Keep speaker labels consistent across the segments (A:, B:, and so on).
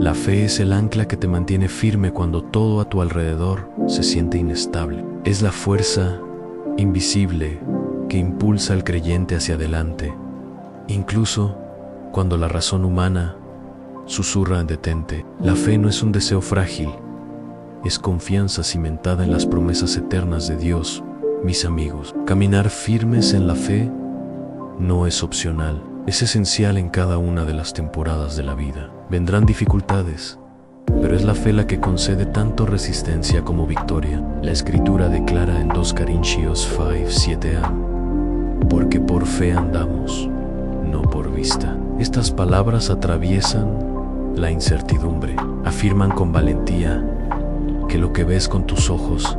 A: La fe es el ancla que te mantiene firme cuando todo a tu alrededor se siente inestable. Es la fuerza invisible que impulsa al creyente hacia adelante, incluso cuando la razón humana susurra detente. La fe no es un deseo frágil, es confianza cimentada en las promesas eternas de Dios, mis amigos. Caminar firmes en la fe no es opcional, es esencial en cada una de las temporadas de la vida. Vendrán dificultades, pero es la fe la que concede tanto resistencia como victoria. La Escritura declara en 2 Corintios 5:7a: porque por fe andamos, no por vista. Estas palabras atraviesan la incertidumbre, afirman con valentía que lo que ves con tus ojos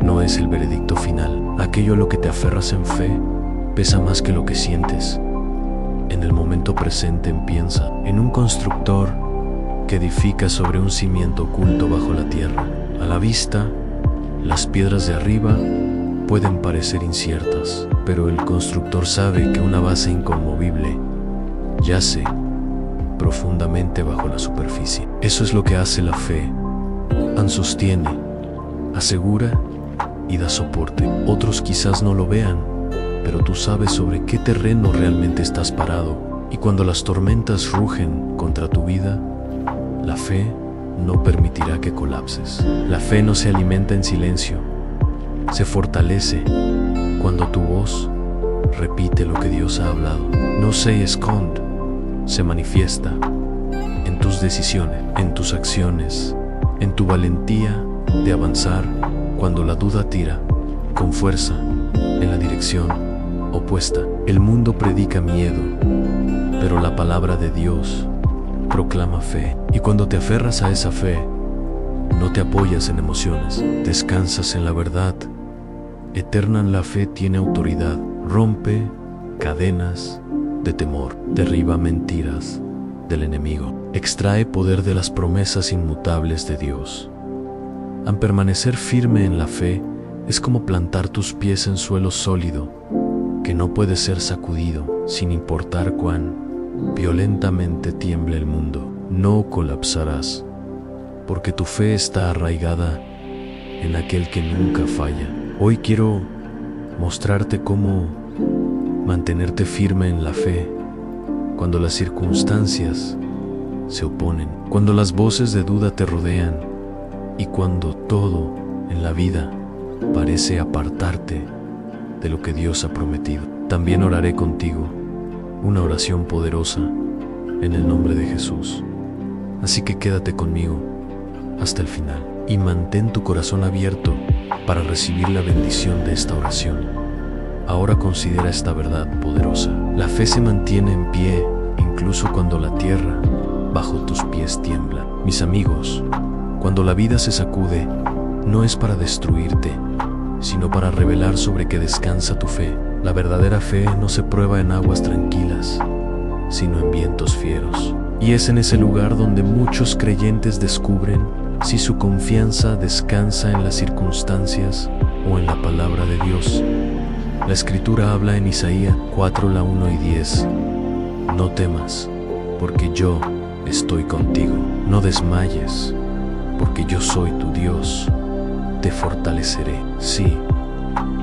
A: no es el veredicto final. Aquello a lo que te aferras en fe pesa más que lo que sientes. En el momento presente piensa en un constructor que edifica sobre un cimiento oculto bajo la tierra. A la vista, las piedras de arriba pueden parecer inciertas, pero el constructor sabe que una base inconmovible yace profundamente bajo la superficie. Eso es lo que hace la fe. Sostiene, asegura y da soporte. Otros quizás no lo vean, pero tú sabes sobre qué terreno realmente estás parado. Y cuando las tormentas rugen contra tu vida, la fe no permitirá que colapses. La fe no se alimenta en silencio, se fortalece cuando tu voz repite lo que Dios ha hablado. No se esconde, se manifiesta en tus decisiones, en tus acciones, en tu valentía de avanzar cuando la duda tira con fuerza en la dirección opuesta. El mundo predica miedo, pero la palabra de Dios proclama fe. Y cuando te aferras a esa fe, no te apoyas en emociones, descansas en la verdad eterna. La fe tiene autoridad, rompe cadenas de temor, derriba mentiras del enemigo, extrae poder de las promesas inmutables de Dios. Al permanecer firme en la fe es como plantar tus pies en suelo sólido que no puede ser sacudido, sin importar cuán violentamente tiemble el mundo. No colapsarás, porque tu fe está arraigada en aquel que nunca falla. Hoy quiero mostrarte cómo mantenerte firme en la fe cuando las circunstancias se oponen, cuando las voces de duda te rodean y cuando todo en la vida parece apartarte de lo que Dios ha prometido. También oraré contigo una oración poderosa en el nombre de Jesús. Así que quédate conmigo hasta el final y mantén tu corazón abierto para recibir la bendición de esta oración. Ahora considera esta verdad poderosa. La fe se mantiene en pie incluso cuando la tierra bajo tus pies tiembla. Mis amigos, cuando la vida se sacude, no es para destruirte, sino para revelar sobre qué descansa tu fe. La verdadera fe no se prueba en aguas tranquilas, sino en vientos fieros. Y es en ese lugar donde muchos creyentes descubren si su confianza descansa en las circunstancias o en la palabra de Dios. La Escritura habla en Isaías 4:1-10. No temas, porque yo estoy contigo. No desmayes, porque yo soy tu Dios. Te fortaleceré, sí,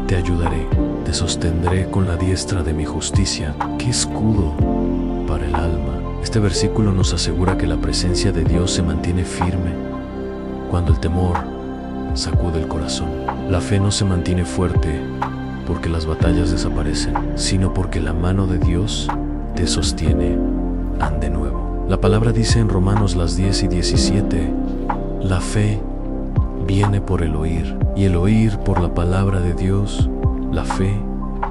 A: te ayudaré, te sostendré con la diestra de mi justicia. ¡Qué escudo para el alma! Este versículo nos asegura que la presencia de Dios se mantiene firme cuando el temor sacude el corazón. La fe no se mantiene fuerte porque las batallas desaparecen, sino porque la mano de Dios te sostiene de nuevo. La palabra dice en Romanos 10:17, la fe viene por el oír, y el oír por la palabra de Dios. La fe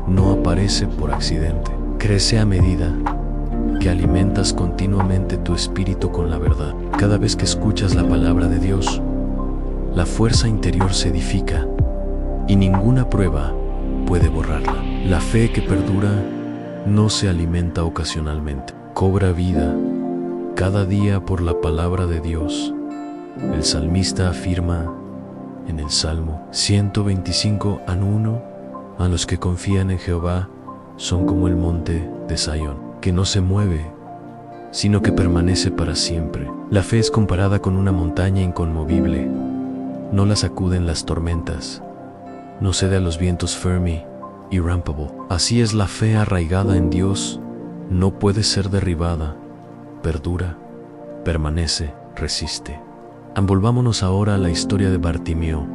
A: no aparece por accidente. Crece a medida que alimentas continuamente tu espíritu con la verdad. Cada vez que escuchas la palabra de Dios, la fuerza interior se edifica y ninguna prueba puede borrarla. La fe que perdura no se alimenta ocasionalmente, cobra vida cada día por la palabra de Dios. El salmista afirma en el Salmo 125:1, a los que confían en Jehová son como el monte de Sayón, que no se mueve, sino que permanece para siempre. La fe es comparada con una montaña inconmovible. No la sacuden las tormentas. No cede a los vientos firme y rampable. Así es la fe arraigada en Dios. No puede ser derribada. Perdura, permanece, resiste. Envolvámonos ahora a la historia de Bartimeo.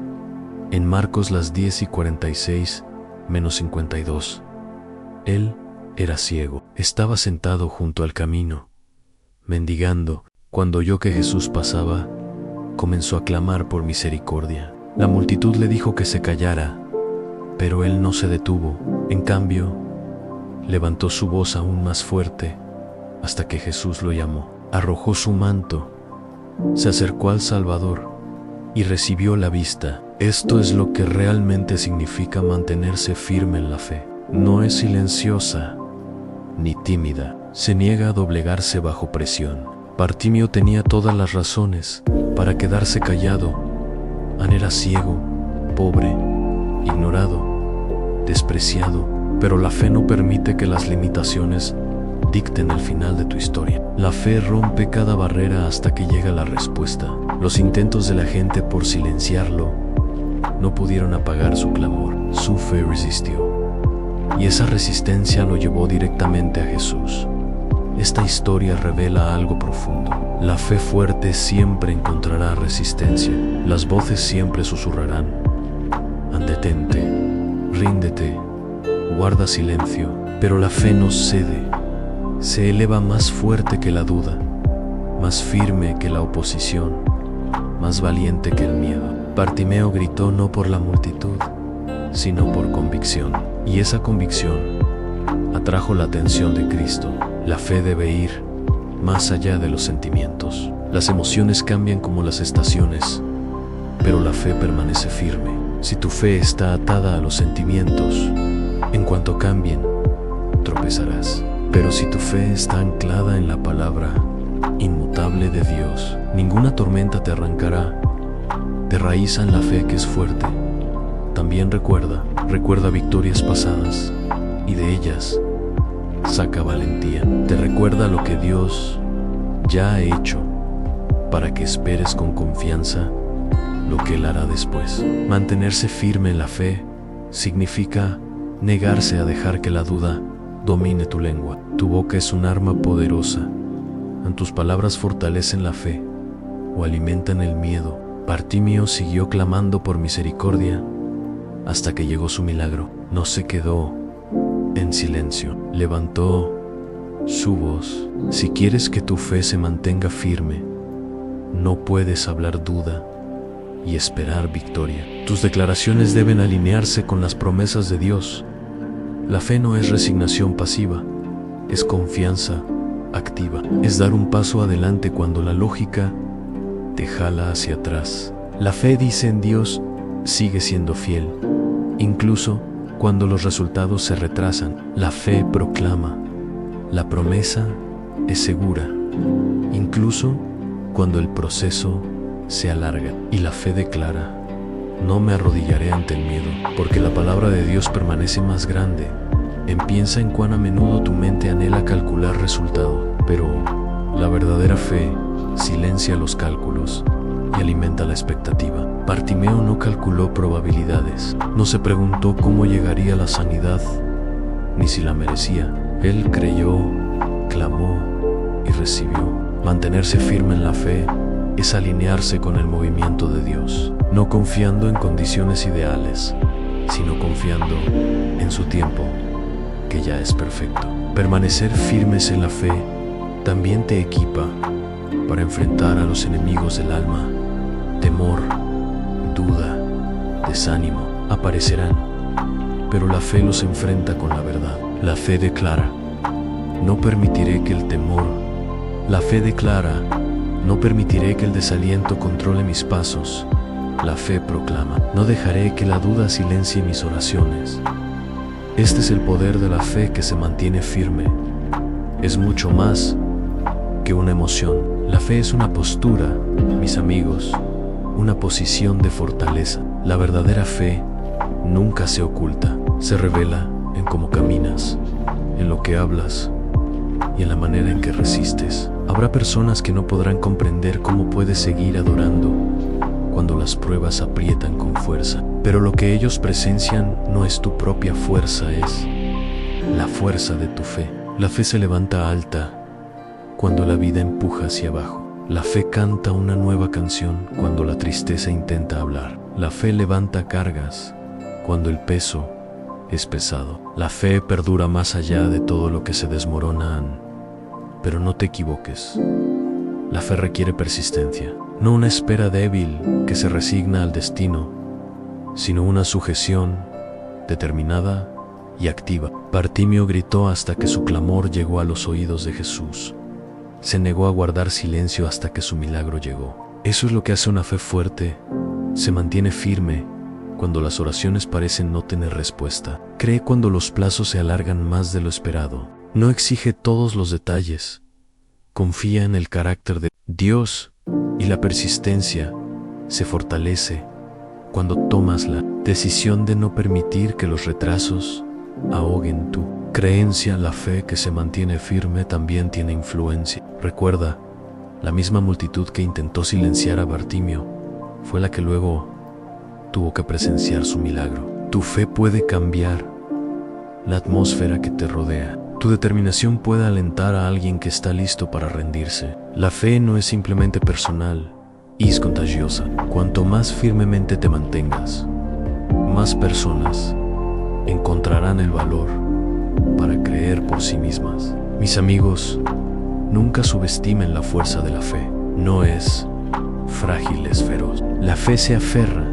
A: En Marcos las 10:46-52. Él era ciego. Estaba sentado junto al camino, mendigando. Cuando oyó que Jesús pasaba, comenzó a clamar por misericordia. La multitud le dijo que se callara, pero él no se detuvo. En cambio, levantó su voz aún más fuerte hasta que Jesús lo llamó. Arrojó su manto, se acercó al Salvador y recibió la vista. Esto es lo que realmente significa mantenerse firme en la fe. No es silenciosa ni tímida. Se niega a doblegarse bajo presión. Bartimeo tenía todas las razones para quedarse callado. Era ciego, pobre, ignorado, despreciado, pero la fe no permite que las limitaciones dicten el final de tu historia. La fe rompe cada barrera hasta que llega la respuesta. Los intentos de la gente por silenciarlo no pudieron apagar su clamor. Su fe resistió, y esa resistencia lo llevó directamente a Jesús. Esta historia revela algo profundo. La fe fuerte siempre encontrará resistencia. Las voces siempre susurrarán: detente, ríndete, guarda silencio. Pero la fe no cede. Se eleva más fuerte que la duda, más firme que la oposición, más valiente que el miedo. Bartimeo gritó no por la multitud, sino por convicción. Y esa convicción atrajo la atención de Cristo. La fe debe ir más allá de los sentimientos. Las emociones cambian como las estaciones, pero la fe permanece firme. Si tu fe está atada a los sentimientos, en cuanto cambien, tropezarás. Pero si tu fe está anclada en la palabra inmutable de Dios, ninguna tormenta te arrancará. Te raíza en la fe que es fuerte. También recuerda victorias pasadas, y de ellas saca valentía. Te recuerda lo que Dios ya ha hecho, para que esperes con confianza lo que Él hará después. Mantenerse firme en la fe significa negarse a dejar que la duda domine tu lengua. Tu boca es un arma poderosa. Tus palabras fortalecen la fe o alimentan el miedo. Bartimeo siguió clamando por misericordia hasta que llegó su milagro. No se quedó en silencio. Levantó su voz. Si quieres que tu fe se mantenga firme, no puedes hablar duda y esperar victoria. Tus declaraciones deben alinearse con las promesas de Dios. La fe no es resignación pasiva, es confianza activa. Es dar un paso adelante cuando la lógica te jala hacia atrás. La fe dice en Dios, sigue siendo fiel, incluso cuando los resultados se retrasan. La fe proclama, la promesa es segura, incluso cuando el proceso se alarga. Y la fe declara, no me arrodillaré ante el miedo, porque la palabra de Dios permanece más grande. Piensa en cuán a menudo tu mente anhela calcular resultado, pero la verdadera fe silencia los cálculos y alimenta la expectativa. Bartimeo no calculó probabilidades, no se preguntó cómo llegaría la sanidad, ni si la merecía. Él creyó, clamó y recibió. Mantenerse firme en la fe es alinearse con el movimiento de Dios, no confiando en condiciones ideales, sino confiando en su tiempo, que ya es perfecto. Permanecer firmes en la fe también te equipa para enfrentar a los enemigos del alma. Temor, duda, desánimo aparecerán, pero la fe los enfrenta con la verdad. La fe declara, no permitiré que el temor. La fe declara, no permitiré que el desaliento controle mis pasos. La fe proclama, no dejaré que la duda silencie mis oraciones. Este es el poder de la fe que se mantiene firme. Es mucho más que una emoción. La fe es una postura, mis amigos, una posición de fortaleza. La verdadera fe nunca se oculta, se revela en cómo caminas, en lo que hablas y en la manera en que resistes. Habrá personas que no podrán comprender cómo puedes seguir adorando cuando las pruebas aprietan con fuerza. Pero lo que ellos presencian no es tu propia fuerza, es la fuerza de tu fe. La fe se levanta alta cuando la vida empuja hacia abajo. La fe canta una nueva canción cuando la tristeza intenta hablar. La fe levanta cargas cuando el peso es pesado. La fe perdura más allá de todo lo que se desmorona. Pero no te equivoques. La fe requiere persistencia, no una espera débil que se resigna al destino, sino una sujeción determinada y activa. Bartimeo gritó hasta que su clamor llegó a los oídos de Jesús. Se negó a guardar silencio hasta que su milagro llegó. Eso es lo que hace una fe fuerte. Se mantiene firme cuando las oraciones parecen no tener respuesta. Cree cuando los plazos se alargan más de lo esperado. No exige todos los detalles. Confía en el carácter de Dios y la persistencia se fortalece cuando tomas la decisión de no permitir que los retrasos ahoguen tu creencia. La fe que se mantiene firme también tiene influencia. Recuerda, la misma multitud que intentó silenciar a Bartimeo fue la que luego tuvo que presenciar su milagro. Tu fe puede cambiar la atmósfera que te rodea. Tu determinación puede alentar a alguien que está listo para rendirse. La fe no es simplemente personal, es contagiosa. Cuanto más firmemente te mantengas, más personas encontrarán el valor para creer por sí mismas. Mis amigos, nunca subestimen la fuerza de la fe. No es frágil, es feroz. La fe se aferra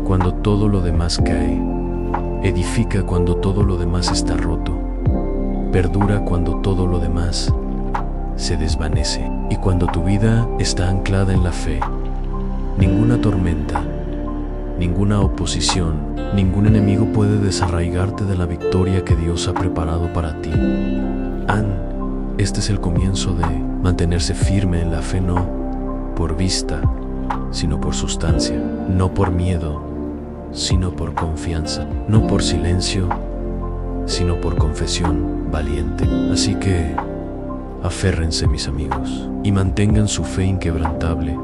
A: cuando todo lo demás cae, edifica cuando todo lo demás está roto, perdura cuando todo lo demás se desvanece. Y cuando tu vida está anclada en la fe, ninguna tormenta, ninguna oposición, ningún enemigo puede desarraigarte de la victoria que Dios ha preparado para ti. Este es el comienzo de mantenerse firme en la fe, no por vista, sino por sustancia, no por miedo, sino por confianza, no por silencio, sino por confesión valiente. Así que aférrense, mis amigos, y mantengan su fe inquebrantable,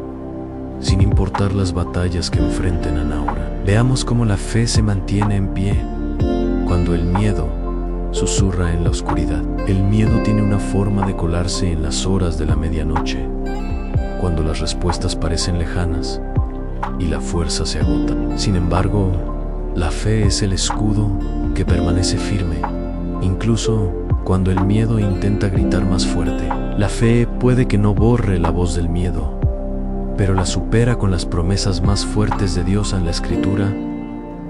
A: sin importar las batallas que enfrenten ahora. Veamos cómo la fe se mantiene en pie cuando el miedo susurra en la oscuridad. El miedo tiene una forma de colarse en las horas de la medianoche, cuando las respuestas parecen lejanas y la fuerza se agota. Sin embargo, la fe es el escudo que permanece firme, incluso cuando el miedo intenta gritar más fuerte. La fe puede que no borre la voz del miedo, pero la supera con las promesas más fuertes de Dios en la Escritura.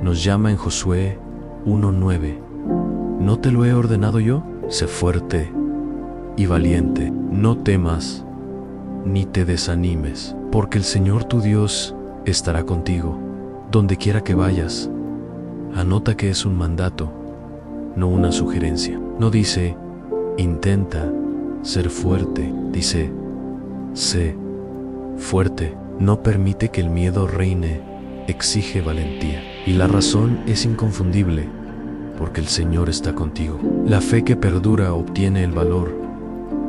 A: Nos llama en Josué 1:9. ¿No te lo he ordenado yo? Sé fuerte y valiente. No temas ni te desanimes, porque el Señor tu Dios estará contigo donde quiera que vayas. Anota que es un mandato, no una sugerencia. No dice, intenta ser fuerte, dice, sé fuerte. No permite que el miedo reine, exige valentía. Y la razón es inconfundible, porque el Señor está contigo. La fe que perdura obtiene el valor,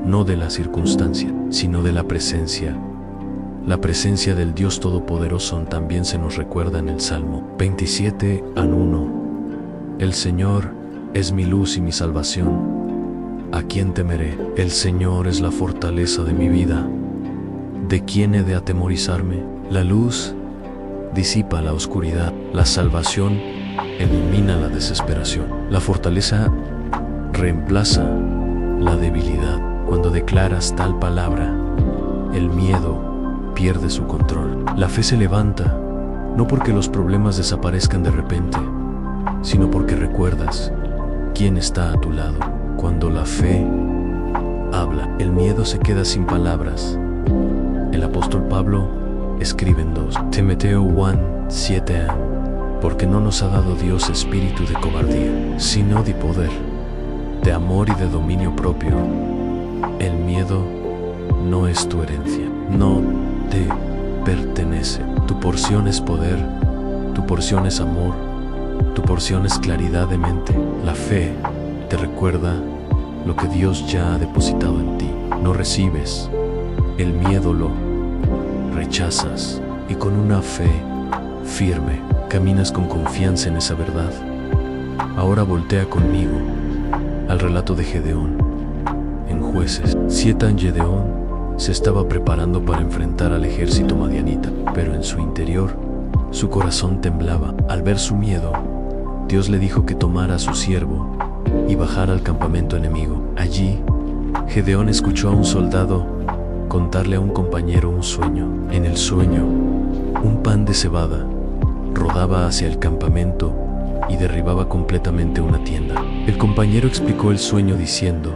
A: no de la circunstancia, sino de la presencia. La presencia del Dios Todopoderoso también se nos recuerda en el Salmo 27:1. El Señor es mi luz y mi salvación. ¿A quién temeré? El Señor es la fortaleza de mi vida. ¿De quién he de atemorizarme? La luz disipa la oscuridad. La salvación elimina la desesperación. La fortaleza reemplaza la debilidad. Cuando declaras tal palabra, el miedo pierde su control. La fe se levanta, no porque los problemas desaparezcan de repente, sino porque recuerdas quién está a tu lado. Cuando la fe habla, el miedo se queda sin palabras. El apóstol Pablo escribe en 2 Timoteo 1:7, porque no nos ha dado Dios espíritu de cobardía, sino de poder, de amor y de dominio propio. El miedo no es tu herencia, no te pertenece. Tu porción es poder, tu porción es amor, tu porción es claridad de mente. La fe te recuerda lo que Dios ya ha depositado en ti. No recibes el miedo, lo rechazas y con una fe firme caminas con confianza en esa verdad. Ahora voltea conmigo al relato de Gedeón en Jueces 7. Gedeón se estaba preparando para enfrentar al ejército madianita, pero en su interior su corazón temblaba. Al ver su miedo, Dios le dijo que tomara a su siervo y bajara al campamento enemigo. Allí, Gedeón escuchó a un soldado contarle a un compañero un sueño. En el sueño, un pan de cebada rodaba hacia el campamento y derribaba completamente una tienda. El compañero explicó el sueño diciendo: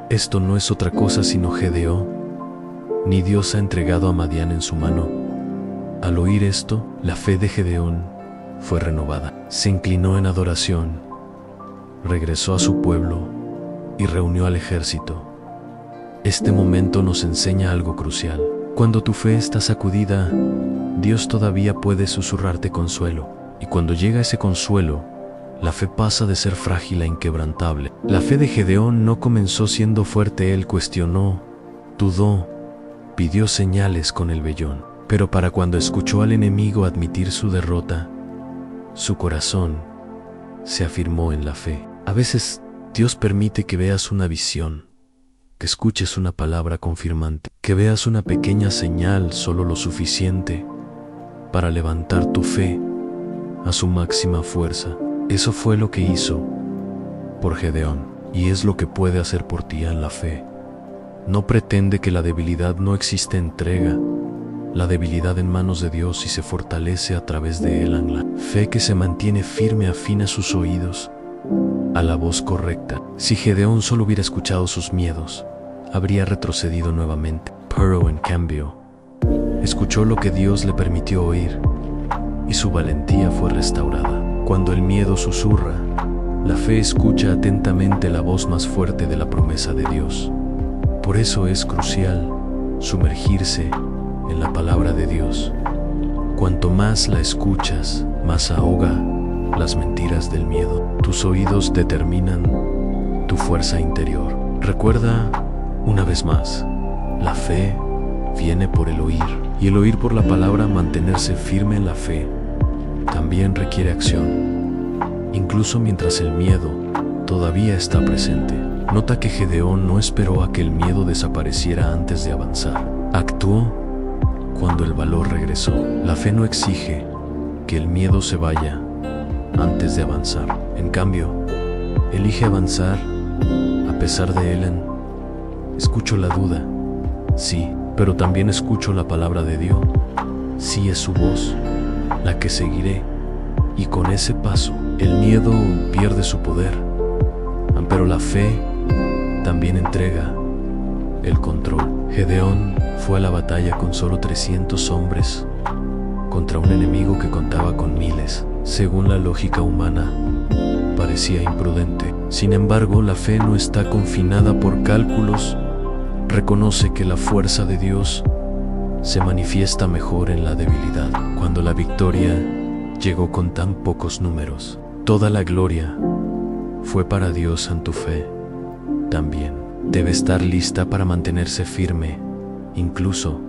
A: esto no es otra cosa sino Gedeón, ni Dios ha entregado a Madián en su mano. Al oír esto, la fe de Gedeón fue renovada. Se inclinó en adoración, regresó a su pueblo y reunió al ejército. Este momento nos enseña algo crucial. Cuando tu fe está sacudida, Dios todavía puede susurrarte consuelo. Y cuando llega ese consuelo, la fe pasa de ser frágil a inquebrantable. La fe de Gedeón no comenzó siendo fuerte. Él cuestionó, dudó, pidió señales con el vellón. Pero para cuando escuchó al enemigo admitir su derrota, su corazón se afirmó en la fe. A veces Dios permite que veas una visión, que escuches una palabra confirmante, que veas una pequeña señal, solo lo suficiente para levantar tu fe a su máxima fuerza. Eso fue lo que hizo por Gedeón, y es lo que puede hacer por ti en la fe. No pretende que la debilidad no existe. Entrega la debilidad en manos de Dios y se fortalece a través de él. En la fe que se mantiene firme afina sus oídos a la voz correcta. Si Gedeón solo hubiera escuchado sus miedos, habría retrocedido nuevamente. Pero en cambio, escuchó lo que Dios le permitió oír y su valentía fue restaurada. Cuando el miedo susurra, la fe escucha atentamente la voz más fuerte de la promesa de Dios. Por eso es crucial sumergirse en la palabra de Dios. Cuanto más la escuchas, más ahoga las mentiras del miedo. Tus oídos determinan tu fuerza interior. Recuerda una vez más, la fe viene por el oír, y el oír por la palabra. Mantenerse firme en la fe también requiere acción, incluso mientras el miedo todavía está presente. Nota que Gedeón no esperó a que el miedo desapareciera antes de avanzar. Actuó cuando el valor regresó. La fe no exige que el miedo se vaya antes de avanzar. En cambio, elige avanzar a pesar de él. Escucho la duda, sí, pero también escucho la palabra de Dios. Sí, es su voz la que seguiré, y con ese paso el miedo pierde su poder, pero la fe también entrega el control. Gedeón fue a la batalla con solo 300 hombres contra un enemigo que contaba con miles. Según la lógica humana, parecía imprudente. Sin embargo, la fe no está confinada por cálculos. Reconoce que la fuerza de Dios se manifiesta mejor en la debilidad. Cuando la victoria llegó con tan pocos números, toda la gloria fue para Dios. En tu fe también debe estar lista para mantenerse firme, incluso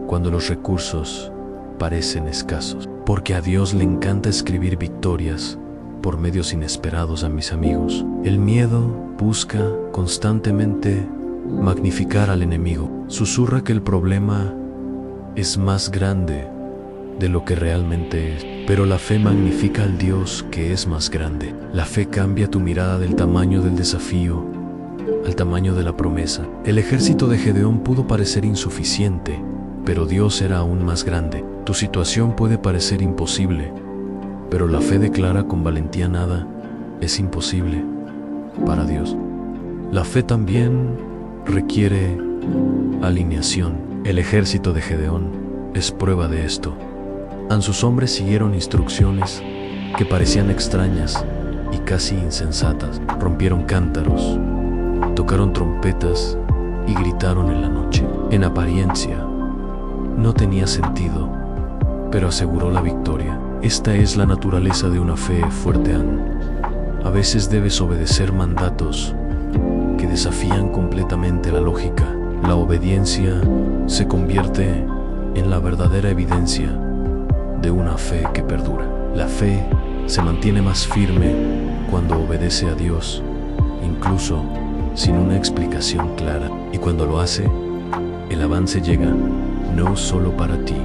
A: cuando los recursos parecen escasos. Porque a Dios le encanta escribir victorias por medios inesperados. A mis amigos, el miedo busca constantemente magnificar al enemigo. Susurra que el problema es más grande de lo que realmente es. Pero la fe magnifica al Dios que es más grande. La fe cambia tu mirada del tamaño del desafío al tamaño de la promesa. El ejército de Gedeón pudo parecer insuficiente, pero Dios era aún más grande. Tu situación puede parecer imposible, pero la fe declara con valentía: nada es imposible para Dios. La fe también requiere alineación. El ejército de Gedeón es prueba de esto. Sus hombres siguieron instrucciones que parecían extrañas y casi insensatas. Rompieron cántaros, tocaron trompetas y gritaron en la noche. En apariencia, no tenía sentido, pero aseguró la victoria. Esta es la naturaleza de una fe fuerte. A veces debes obedecer mandatos que desafían completamente la lógica. La obediencia se convierte en la verdadera evidencia de una fe que perdura. La fe se mantiene más firme cuando obedece a Dios, incluso sin una explicación clara. Y cuando lo hace, el avance llega no solo para ti,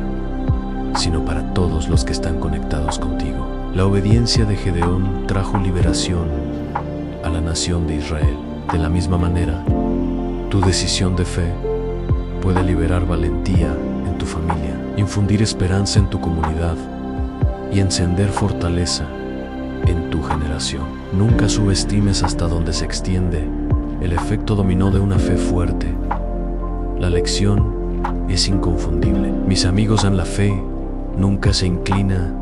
A: sino para todos los que están conectados contigo. La obediencia de Gedeón trajo liberación a la nación de Israel. De la misma manera, tu decisión de fe puede liberar valentía en tu familia, infundir esperanza en tu comunidad y encender fortaleza en tu generación. Nunca subestimes hasta dónde se extiende el efecto dominó de una fe fuerte. La lección es inconfundible. Mis amigos, en la fe nunca se inclina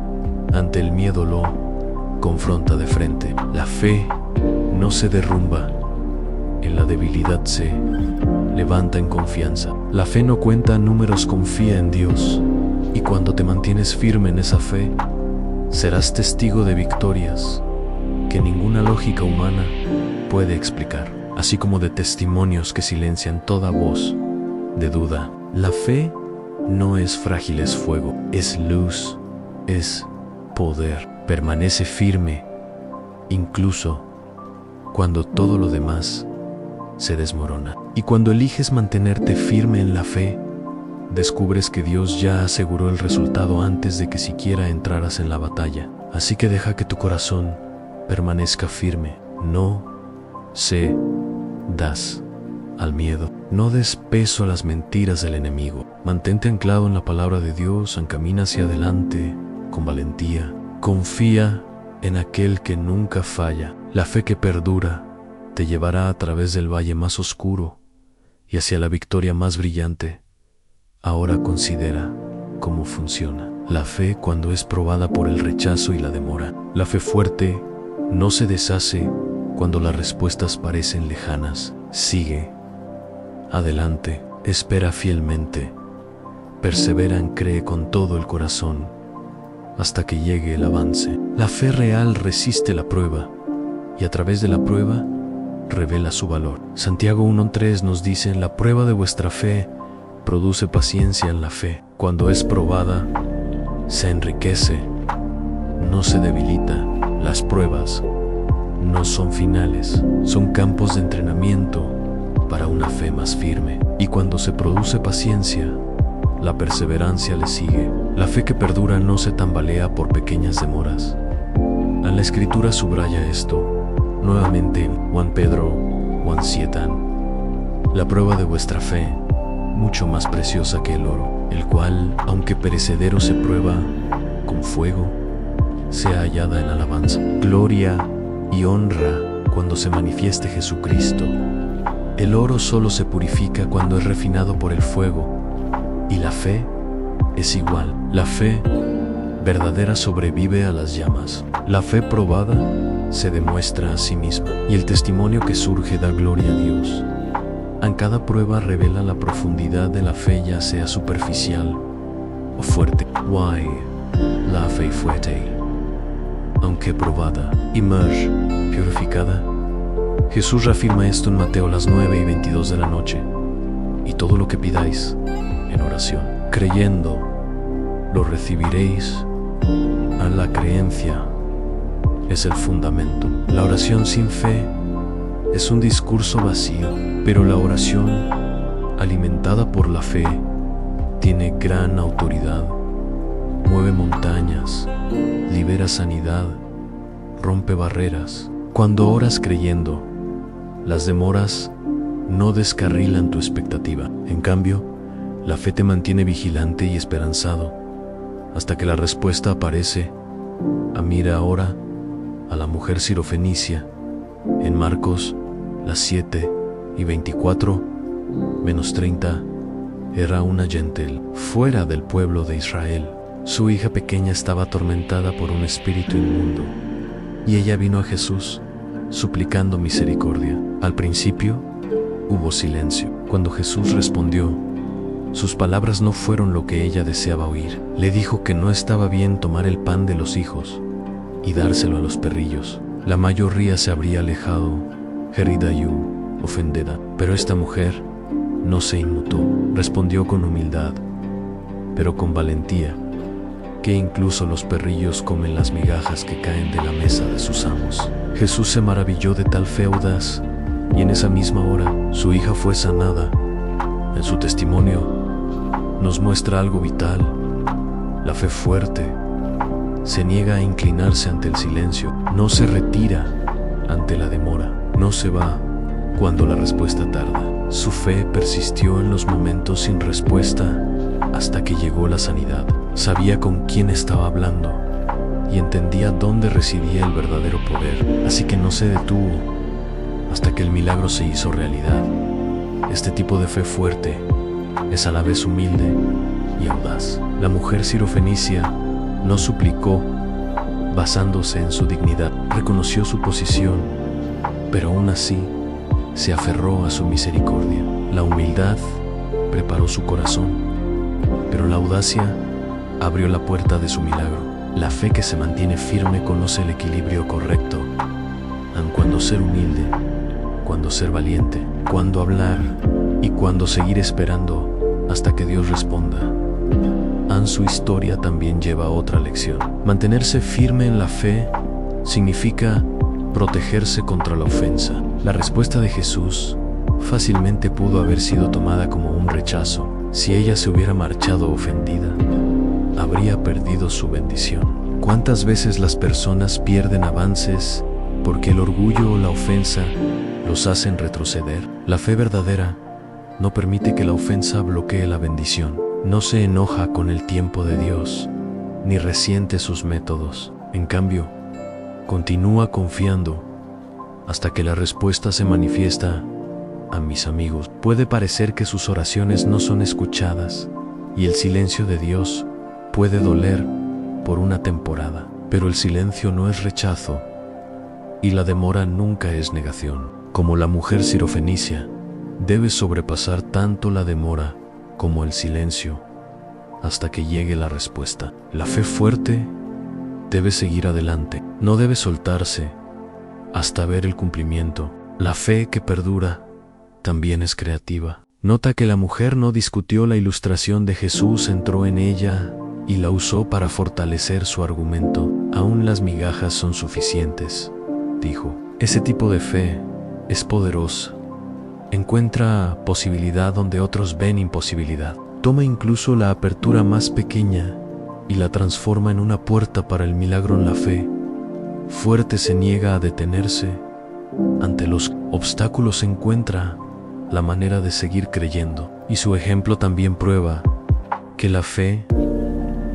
A: ante el miedo, lo confronta de frente. La fe no se derrumba en la debilidad, se levanta en confianza. La fe no cuenta números, confía en Dios, y cuando te mantienes firme en esa fe, serás testigo de victorias que ninguna lógica humana puede explicar, así como de testimonios que silencian toda voz de duda. La fe no es frágil, es fuego, es luz, es poder. Permanece firme, incluso cuando todo lo demás se desmorona. Y cuando eliges mantenerte firme en la fe, descubres que Dios ya aseguró el resultado antes de que siquiera entraras en la batalla. Así que deja que tu corazón permanezca firme. No cedas al miedo. No des peso a las mentiras del enemigo. Mantente anclado en la palabra de Dios, camina hacia adelante con valentía. Confía en aquel que nunca falla. La fe que perdura te llevará a través del valle más oscuro y hacia la victoria más brillante. Ahora considera cómo funciona la fe cuando es probada por el rechazo y la demora. La fe fuerte no se deshace cuando las respuestas parecen lejanas. Sigue adelante, espera fielmente, persevera, cree con todo el corazón hasta que llegue el avance. La fe real resiste la prueba y a través de la prueba revela su valor. Santiago 1:3 nos dice: la prueba de vuestra fe produce paciencia. En la fe, cuando es probada, se enriquece, no se debilita. Las pruebas no son finales, son campos de entrenamiento para una fe más firme. Y cuando se produce paciencia, la perseverancia le sigue. La fe que perdura no se tambalea por pequeñas demoras. En la Escritura subraya esto nuevamente en Juan Pedro 1:7. La prueba de vuestra fe, mucho más preciosa que el oro, el cual, aunque perecedero, se prueba con fuego, sea hallada en alabanza, gloria y honra cuando se manifieste Jesucristo. El oro solo se purifica cuando es refinado por el fuego, y la fe es igual. La fe verdadera sobrevive a las llamas. La fe probada se demuestra a sí misma, y el testimonio que surge da gloria a Dios. En cada prueba revela la profundidad de la fe, ya sea superficial o fuerte. Why? La fe fuerte, aunque probada y purificada. Jesús reafirma esto en Mateo 9:22 de la noche. Y todo lo que pidáis en oración, creyendo, lo recibiréis. A la creencia es el fundamento. La oración sin fe es un discurso vacío, pero la oración alimentada por la fe tiene gran autoridad. Mueve montañas, libera sanidad, rompe barreras. Cuando oras creyendo, las demoras no descarrilan tu expectativa. En cambio, la fe te mantiene vigilante y esperanzado hasta que la respuesta aparece. Mira ahora a la mujer sirofenicia en Marcos 7:24-30. Era una gentil fuera del pueblo de Israel. Su hija pequeña estaba atormentada por un espíritu inmundo, y ella vino a Jesús suplicando misericordia. Al principio hubo silencio. Cuando Jesús respondió, sus palabras no fueron lo que ella deseaba oír. Le dijo que no estaba bien tomar el pan de los hijos y dárselo a los perrillos. La mayoría se habría alejado. Jeridayu ofendida. Pero esta mujer no se inmutó, respondió con humildad, pero con valentía, que incluso los perrillos comen las migajas que caen de la mesa de sus amos. Jesús se maravilló de tal fe audaz, y en esa misma hora su hija fue sanada. En su testimonio nos muestra algo vital: la fe fuerte se niega a inclinarse ante el silencio, no se retira ante la demora, no se va cuando la respuesta tarda. Su fe persistió en los momentos sin respuesta hasta que llegó la sanidad. Sabía con quién estaba hablando y entendía dónde residía el verdadero poder, así que no se detuvo hasta que el milagro se hizo realidad. Este tipo de fe fuerte es a la vez humilde y audaz. La mujer sirofenicia no suplicó basándose en su dignidad, reconoció su posición, pero aún así se aferró a su misericordia. La humildad preparó su corazón, pero la audacia abrió la puerta de su milagro. La fe que se mantiene firme conoce el equilibrio correcto, aun cuando ser humilde, cuando ser valiente, cuando hablar y cuando seguir esperando hasta que Dios responda. Su historia también lleva otra lección. Mantenerse firme en la fe significa protegerse contra la ofensa. La respuesta de Jesús fácilmente pudo haber sido tomada como un rechazo. Si ella se hubiera marchado ofendida, habría perdido su bendición. ¿Cuántas veces las personas pierden avances porque el orgullo o la ofensa los hacen retroceder? La fe verdadera no permite que la ofensa bloquee la bendición. No se enoja con el tiempo de Dios, ni resiente sus métodos. En cambio, continúa confiando hasta que la respuesta se manifiesta. A mis amigos, puede parecer que sus oraciones no son escuchadas, y el silencio de Dios puede doler por una temporada, pero el silencio no es rechazo, y la demora nunca es negación. Como la mujer sirofenicia, debes sobrepasar tanto la demora como el silencio hasta que llegue la respuesta. La fe fuerte debe seguir adelante, no debe soltarse hasta ver el cumplimiento. La fe que perdura también es creativa. Nota que la mujer no discutió la ilustración de Jesús, entró en ella y la usó para fortalecer su argumento. Aún las migajas son suficientes, dijo. Ese tipo de fe es poderosa. Encuentra posibilidad donde otros ven imposibilidad. Toma incluso la apertura más pequeña y la transforma en una puerta para el milagro. En la fe fuerte se niega a detenerse ante los obstáculos, encuentra la manera de seguir creyendo. Y su ejemplo también prueba que la fe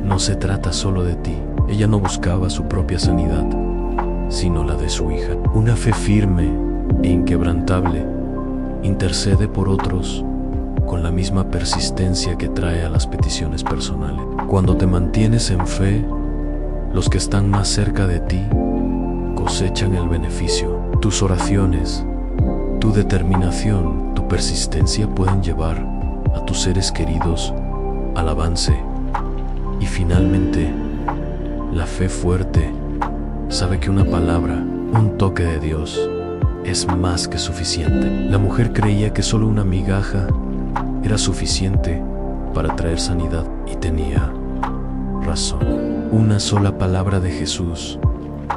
A: no se trata solo de ti. Ella no buscaba su propia sanidad, sino la de su hija. Una fe firme e inquebrantable intercede por otros con la misma persistencia que trae a las peticiones personales. Cuando te mantienes en fe, los que están más cerca de ti cosechan el beneficio. Tus oraciones, tu determinación, tu persistencia pueden llevar a tus seres queridos al avance. Y finalmente, la fe fuerte sabe que una palabra, un toque de Dios, es más que suficiente. La mujer creía que solo una migaja era suficiente para traer sanidad, y tenía razón. Una sola palabra de Jesús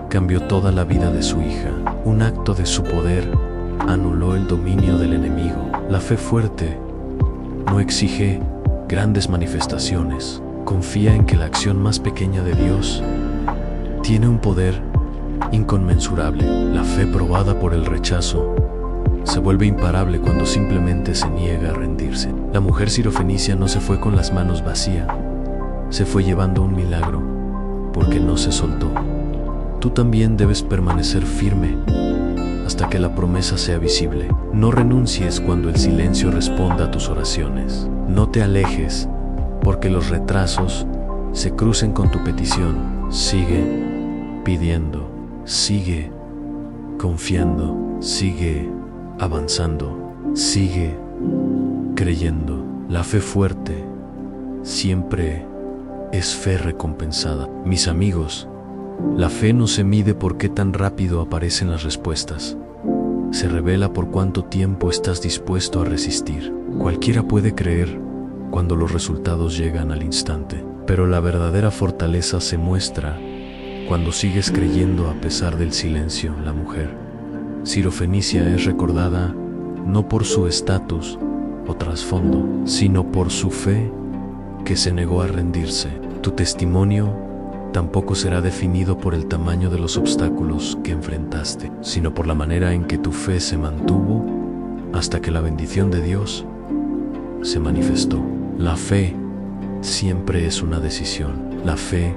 A: cambió toda la vida de su hija. Un acto de su poder anuló el dominio del enemigo. La fe fuerte no exige grandes manifestaciones. Confía en que la acción más pequeña de Dios tiene un poder inconmensurable. La fe probada por el rechazo se vuelve imparable cuando simplemente se niega a rendirse. La mujer sirofenicia no se fue con las manos vacías, se fue llevando un milagro porque no se soltó. Tú también debes permanecer firme hasta que la promesa sea visible. No renuncies cuando el silencio responda a tus oraciones. No te alejes porque los retrasos se crucen con tu petición. Sigue pidiendo, sigue confiando, sigue avanzando, sigue creyendo. La fe fuerte siempre es fe recompensada. Mis amigos, la fe no se mide por qué tan rápido aparecen las respuestas, se revela por cuánto tiempo estás dispuesto a resistir. Cualquiera puede creer cuando los resultados llegan al instante, pero la verdadera fortaleza se muestra cuando sigues creyendo a pesar del silencio. La mujer sirofenicia es recordada no por su estatus o trasfondo, sino por su fe que se negó a rendirse. Tu testimonio tampoco será definido por el tamaño de los obstáculos que enfrentaste, sino por la manera en que tu fe se mantuvo hasta que la bendición de Dios se manifestó. La fe siempre es una decisión. La fe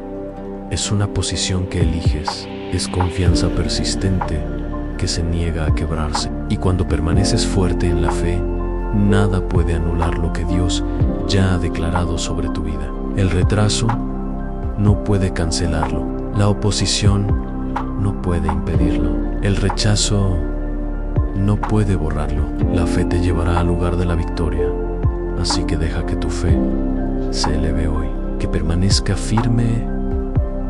A: es una posición que eliges. Es confianza persistente que se niega a quebrarse. Y cuando permaneces fuerte en la fe, nada puede anular lo que Dios ya ha declarado sobre tu vida. El retraso no puede cancelarlo. La oposición no puede impedirlo. El rechazo no puede borrarlo. La fe te llevará al lugar de la victoria. Así que deja que tu fe se eleve hoy, que permanezca firme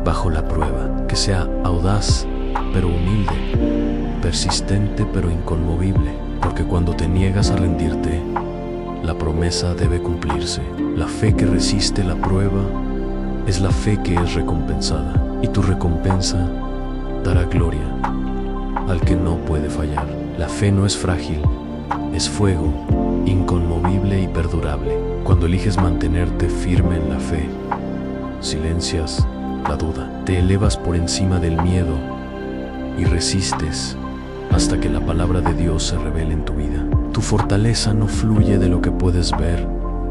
A: bajo la prueba, que sea audaz pero humilde, persistente pero inconmovible, porque cuando te niegas a rendirte, la promesa debe cumplirse. La fe que resiste la prueba es la fe que es recompensada, y tu recompensa dará gloria al que no puede fallar. La fe no es frágil, es fuego, inconmovible y perdurable. Cuando eliges mantenerte firme en la fe, silencias la duda, te elevas por encima del miedo y resistes hasta que la palabra de Dios se revele en tu vida. Tu fortaleza no fluye de lo que puedes ver,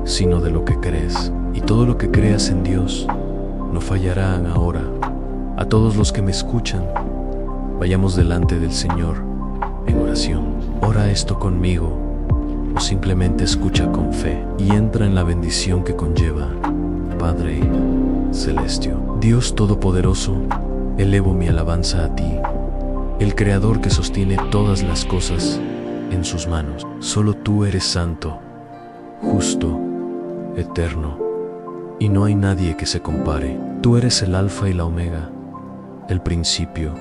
A: sino de lo que crees. Y todo lo que creas en Dios no fallará ahora. A todos los que me escuchan, vayamos delante del Señor en oración. Ora esto conmigo o simplemente escucha con fe y entra en la bendición que conlleva. Padre Celestio, Dios Todopoderoso, elevo mi alabanza a ti, el Creador que sostiene todas las cosas en sus manos. Solo tú eres santo, justo, eterno, y no hay nadie que se compare. Tú eres el Alfa y la Omega, el principio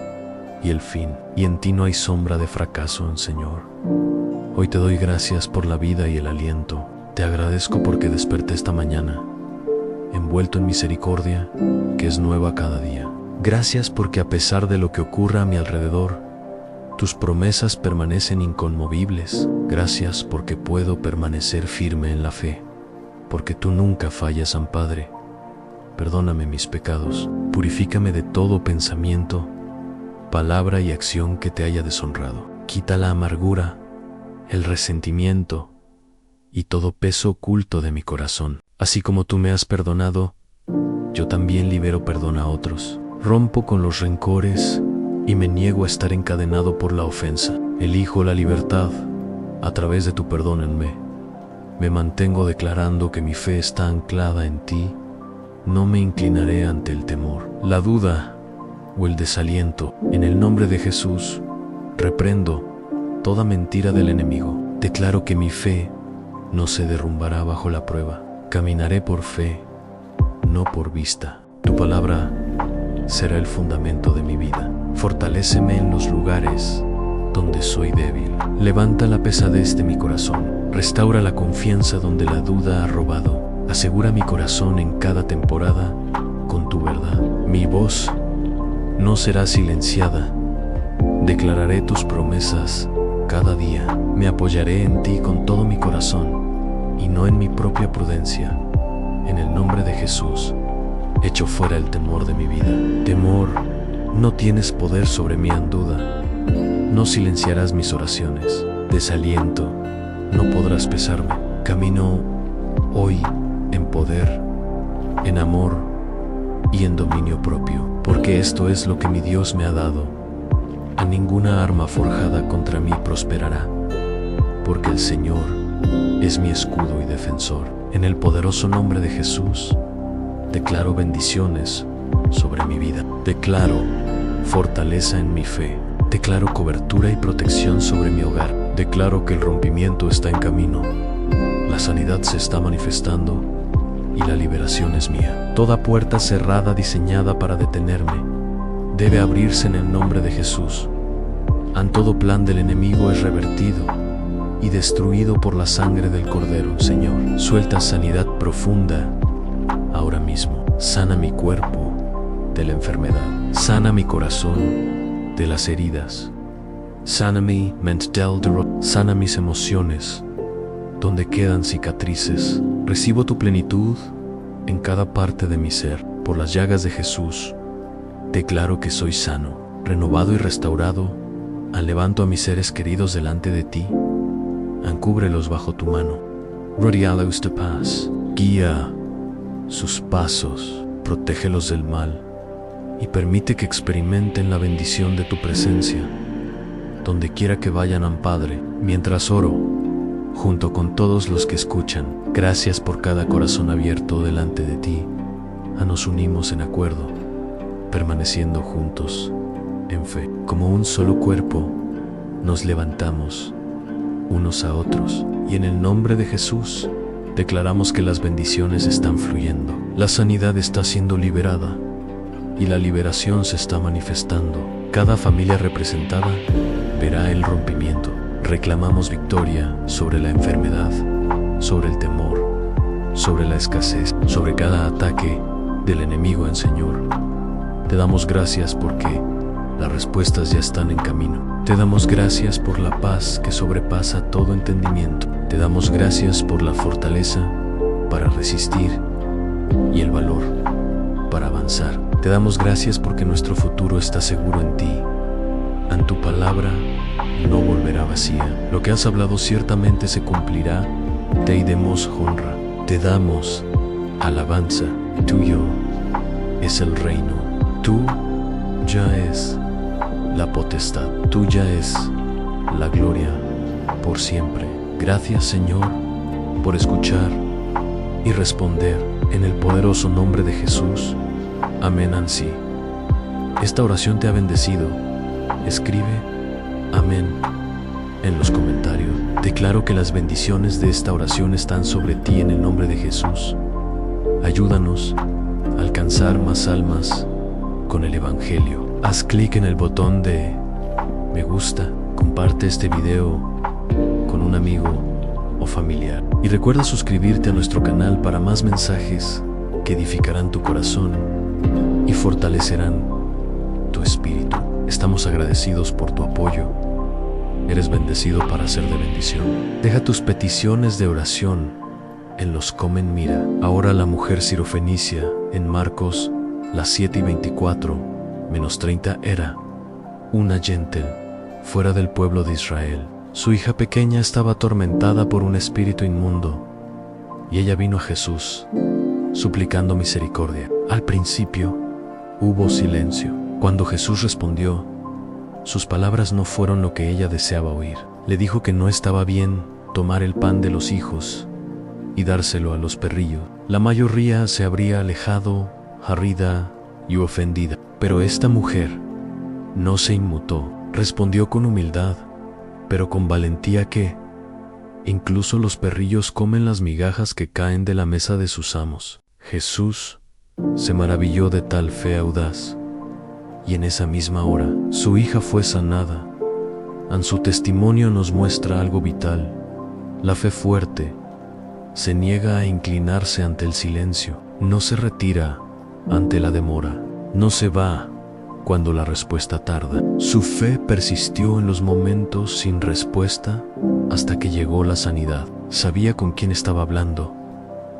A: y el fin, y en ti no hay sombra de fracaso, Señor. Hoy te doy gracias por la vida y el aliento. Te agradezco porque desperté esta mañana, envuelto en misericordia, que es nueva cada día. Gracias porque a pesar de lo que ocurra a mi alrededor, tus promesas permanecen inconmovibles. Gracias porque puedo permanecer firme en la fe, porque tú nunca fallas, San Padre. Perdóname mis pecados, purifícame de todo pensamiento, palabra y acción que te haya deshonrado. Quita la amargura, el resentimiento y todo peso oculto de mi corazón. Así como tú me has perdonado, yo también libero perdón a otros. Rompo con los rencores y me niego a estar encadenado por la ofensa. Elijo la libertad a través de tu perdón en mí. Me mantengo declarando que mi fe está anclada en ti. No me inclinaré ante el temor, la duda o el desaliento. En el nombre de Jesús, reprendo toda mentira del enemigo. Declaro que mi fe no se derrumbará bajo la prueba. Caminaré por fe, no por vista. Tu palabra será el fundamento de mi vida. Fortaléceme en los lugares donde soy débil. Levanta la pesadez de mi corazón. Restaura la confianza donde la duda ha robado. Asegura mi corazón en cada temporada con tu verdad. Mi voz no será silenciada. Declararé tus promesas cada día. Me apoyaré en ti con todo mi corazón y no en mi propia prudencia. En el nombre de Jesús, echo fuera el temor de mi vida. Temor, no tienes poder sobre mí en duda. No silenciarás mis oraciones. Desaliento, no podrás pesarme. Camino hoy en poder, en amor y en dominio propio, porque esto es lo que mi Dios me ha dado. A ninguna arma forjada contra mí prosperará, porque el Señor es mi escudo y defensor. En el poderoso nombre de Jesús, declaro bendiciones sobre mi vida. Declaro fortaleza en mi fe. Declaro cobertura y protección sobre mi hogar. Declaro que el rompimiento está en camino. La sanidad se está manifestando y la liberación es mía. Toda puerta cerrada diseñada para detenerme debe abrirse en el nombre de Jesús. Todo plan del enemigo es revertido y destruido por la sangre del Cordero. Señor, suelta sanidad profunda ahora mismo. Sana mi cuerpo de la enfermedad. Sana mi corazón de las heridas. Sana mi mental, sana mis emociones donde quedan cicatrices. Recibo tu plenitud en cada parte de mi ser. Por las llagas de Jesús, declaro que soy sano, renovado y restaurado. Levanto a mis seres queridos delante de ti. Cúbrelos bajo tu mano. Rodealos de paz. Guía sus pasos. Protégelos del mal. Y permite que experimenten la bendición de tu presencia. Donde quiera que vayan, Padre. Mientras oro, junto con todos los que escuchan, gracias por cada corazón abierto delante de ti. Nos unimos en acuerdo, permaneciendo juntos en fe. Como un solo cuerpo, nos levantamos unos a otros, y en el nombre de Jesús, declaramos que las bendiciones están fluyendo. La sanidad está siendo liberada, y la liberación se está manifestando. Cada familia representada verá el rompimiento. Reclamamos victoria sobre la enfermedad, sobre el temor, sobre la escasez, sobre cada ataque del enemigo. Señor, te damos gracias porque las respuestas ya están en camino. Te damos gracias por la paz que sobrepasa todo entendimiento. Te damos gracias por la fortaleza para resistir y el valor para avanzar. Te damos gracias porque nuestro futuro está seguro en ti. En tu palabra no volverá vacía. Lo que has hablado ciertamente se cumplirá. Te damos honra, te damos alabanza. Tuyo es el reino. Tú ya es la potestad. Tuya es la gloria por siempre. Gracias, Señor, por escuchar y responder. En el poderoso nombre de Jesús. Amén. Ansí. Esta oración te ha bendecido. Escribe amén en los comentarios. Declaro que las bendiciones de esta oración están sobre ti en el nombre de Jesús. Ayúdanos a alcanzar más almas con el Evangelio. Haz clic en el botón de me gusta, comparte este video con un amigo o familiar. Y recuerda suscribirte a nuestro canal para más mensajes que edificarán tu corazón y fortalecerán tu espíritu. Estamos agradecidos por tu apoyo. Eres bendecido para ser de bendición. Deja tus peticiones de oración en los comen. Mira, ahora la mujer sirofenicia en Marcos, las 7:24-30 era una gentil fuera del pueblo de Israel. Su hija pequeña estaba atormentada por un espíritu inmundo y ella vino a Jesús suplicando misericordia. Al principio hubo silencio. Cuando Jesús respondió, sus palabras no fueron lo que ella deseaba oír. Le dijo que no estaba bien tomar el pan de los hijos y dárselo a los perrillos. La mayoría se habría alejado, harrida y ofendida. Pero esta mujer no se inmutó. Respondió con humildad, pero con valentía que incluso los perrillos comen las migajas que caen de la mesa de sus amos. Jesús se maravilló de tal fe audaz, y en esa misma hora su hija fue sanada. Su testimonio nos muestra algo vital. La fe fuerte se niega a inclinarse ante el silencio, no se retira ante la demora, no se va cuando la respuesta tarda. Su fe persistió en los momentos sin respuesta hasta que llegó la sanidad. Sabía con quién estaba hablando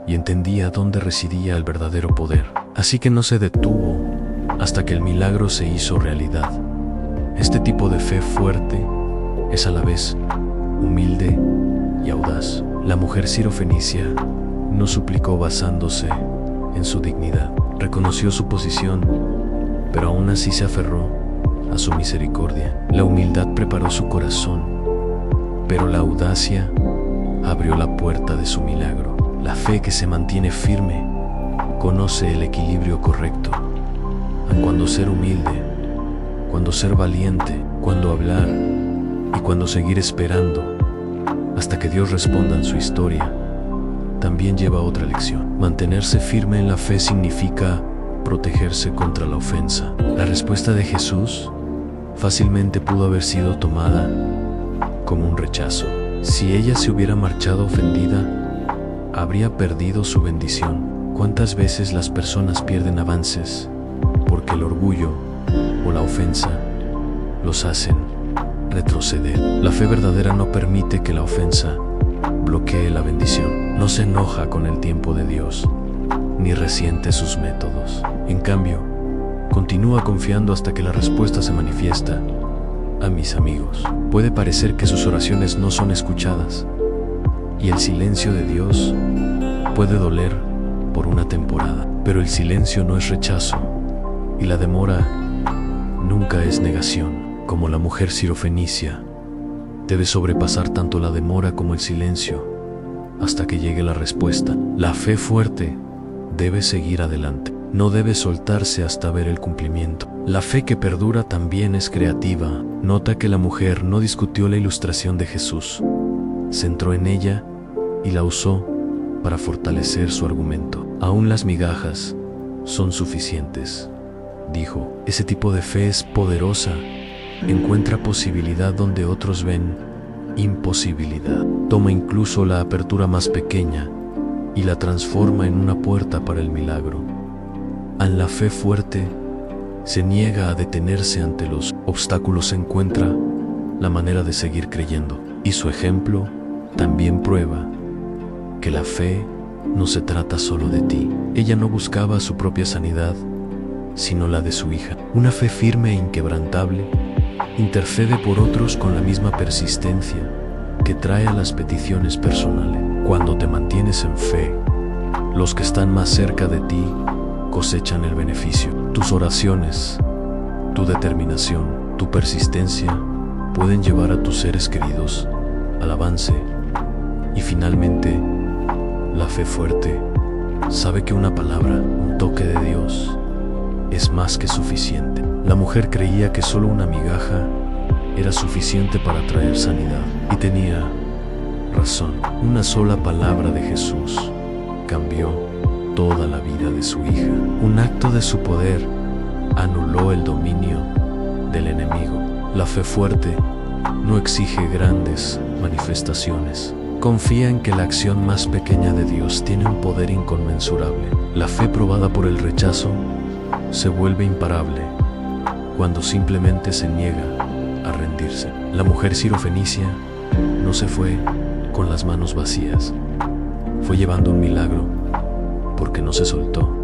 A: y entendía dónde residía el verdadero poder. Así que no se detuvo hasta que el milagro se hizo realidad. Este tipo de fe fuerte es a la vez humilde y audaz. La mujer sirofenicia no suplicó basándose en su dignidad. Reconoció su posición, pero aún así se aferró a su misericordia. La humildad preparó su corazón, pero la audacia abrió la puerta de su milagro. La fe que se mantiene firme conoce el equilibrio correcto. Cuando ser humilde, cuando ser valiente, cuando hablar y cuando seguir esperando hasta que Dios responda en su historia, también lleva otra lección. Mantenerse firme en la fe significa protegerse contra la ofensa. La respuesta de Jesús fácilmente pudo haber sido tomada como un rechazo. Si ella se hubiera marchado ofendida, habría perdido su bendición. ¿Cuántas veces las personas pierden avances porque el orgullo o la ofensa los hacen retroceder? La fe verdadera no permite que la ofensa bloquee la bendición. No se enoja con el tiempo de Dios, ni resiente sus métodos. En cambio, continúa confiando hasta que la respuesta se manifiesta. A mis amigos, puede parecer que sus oraciones no son escuchadas, y el silencio de Dios puede doler por una temporada, pero el silencio no es rechazo, y la demora nunca es negación. Como la mujer sirofenicia, debe sobrepasar tanto la demora como el silencio hasta que llegue la respuesta. La fe fuerte debe seguir adelante, no debe soltarse hasta ver el cumplimiento. La fe que perdura también es creativa. Nota que la mujer no discutió la ilustración de Jesús, se centró en ella y la usó para fortalecer su argumento. Aún las migajas son suficientes, dijo. Ese tipo de fe es poderosa. Encuentra posibilidad donde otros ven imposibilidad. Toma incluso la apertura más pequeña y la transforma en una puerta para el milagro. En la fe fuerte se niega a detenerse ante los obstáculos, encuentra la manera de seguir creyendo. Y su ejemplo también prueba que la fe no se trata solo de ti. Ella no buscaba su propia sanidad, sino la de su hija. Una fe firme e inquebrantable intercede por otros con la misma persistencia que trae a las peticiones personales. Cuando te mantienes en fe, los que están más cerca de ti cosechan el beneficio. Tus oraciones, tu determinación, tu persistencia pueden llevar a tus seres queridos al avance. Y finalmente, la fe fuerte sabe que una palabra, un toque de Dios, es más que suficiente. La mujer creía que solo una migaja era suficiente para traer sanidad, y tenía razón. Una sola palabra de Jesús cambió toda la vida de su hija. Un acto de su poder anuló el dominio del enemigo. La fe fuerte no exige grandes manifestaciones. Confía en que la acción más pequeña de Dios tiene un poder inconmensurable. La fe probada por el rechazo se vuelve imparable cuando simplemente se niega a rendirse. La mujer sirofenicia no se fue con las manos vacías. Fue llevando un milagro porque no se soltó.